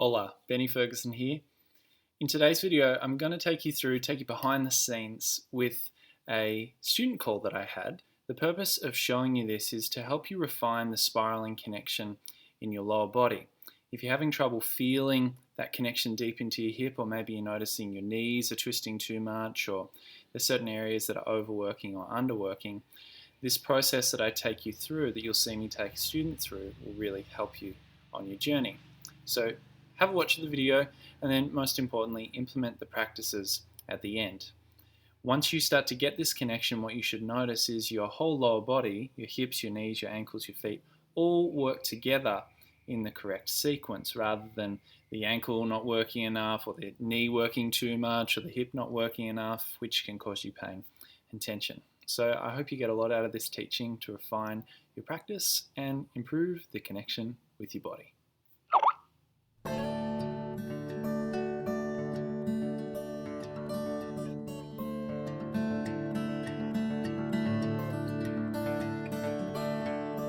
Hola, Benny Fergusson here. In today's video, I'm going to take you behind the scenes with a student call that I had. The purpose of showing you this is to help you refine the spiraling connection in your lower body. If you're having trouble feeling that connection deep into your hip, or maybe you're noticing your knees are twisting too much, or there's certain areas that are overworking or underworking, this process that I take you through, that you'll see me take a student through, will really help you on your journey. So have a watch of the video, and then most importantly, implement the practices at the end. Once you start to get this connection, what you should notice is your whole lower body, your hips, your knees, your ankles, your feet, all work together in the correct sequence, rather than the ankle not working enough, or the knee working too much, or the hip not working enough, which can cause you pain and tension. So I hope you get a lot out of this teaching to refine your practice and improve the connection with your body.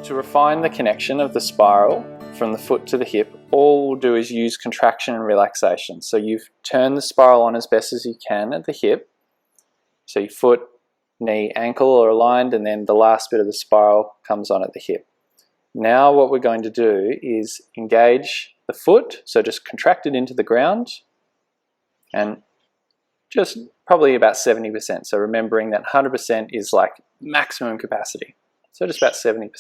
To refine the connection of the spiral from the foot to the hip, all we'll do is use contraction and relaxation. So you've turned the spiral on as best as you can at the hip. So your foot, knee, ankle are aligned, and then the last bit of the spiral comes on at the hip. Now what we're going to do is engage the foot, so just contract it into the ground, and just probably about 70%. So remembering that 100% is like maximum capacity. So just about 70%.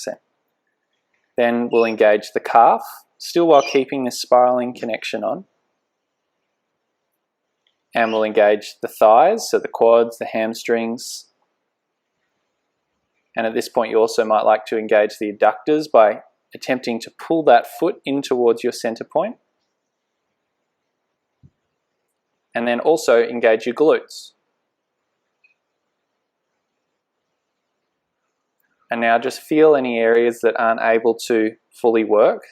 Then we'll engage the calf, still while keeping this spiraling connection on. And we'll engage the thighs, so the quads, the hamstrings. And at this point you also might like to engage the adductors by attempting to pull that foot in towards your center point. And then also engage your glutes. And now just feel any areas that aren't able to fully work.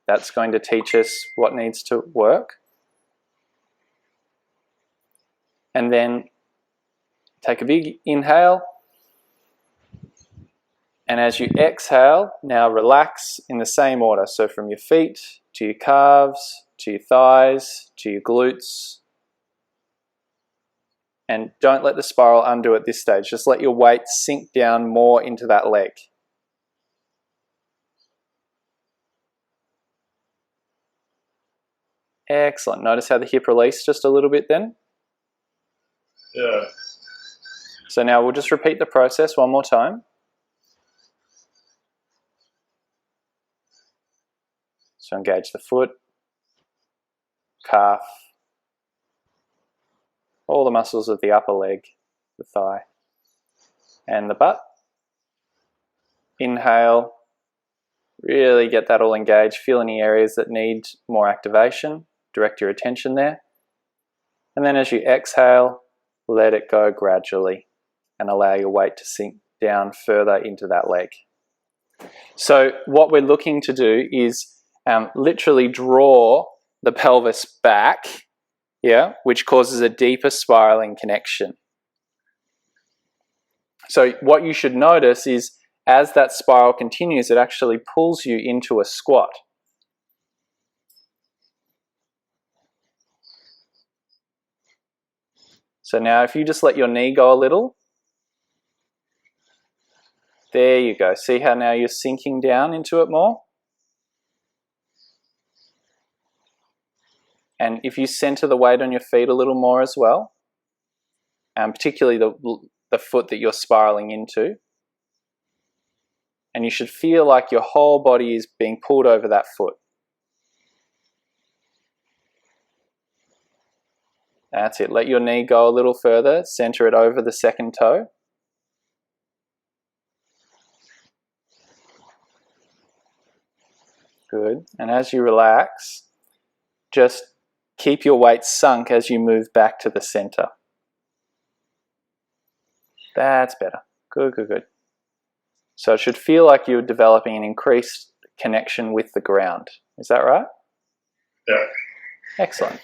That's going to teach us what needs to work. And then take a big inhale. And as you exhale, now relax in the same order. So from your feet to your calves, to your thighs, to your glutes. And don't let the spiral undo at this stage. Just let your weight sink down more into that leg. Excellent. Notice how the hip released just a little bit then? Yeah. So now we'll just repeat the process one more time. So engage the foot, calf, all the muscles of the upper leg, the thigh, and the butt. Inhale, really get that all engaged. Feel any areas that need more activation. Direct your attention there. And then as you exhale, let it go gradually and allow your weight to sink down further into that leg. So what we're looking to do is literally draw the pelvis back, which causes a deeper spiraling connection. So what you should notice is as that spiral continues, it actually pulls you into a squat. So now if you just let your knee go a little, there you go. See how now you're sinking down into it more? And if you center the weight on your feet a little more as well, particularly the foot that you're spiraling into, and you should feel like your whole body is being pulled over that foot. That's it. Let your knee go a little further. Center it over the second toe. Good. And as you relax, just keep your weight sunk as you move back to the center. That's better. Good, good, good. So it should feel like you're developing an increased connection with the ground. Is that right? Yeah. Excellent.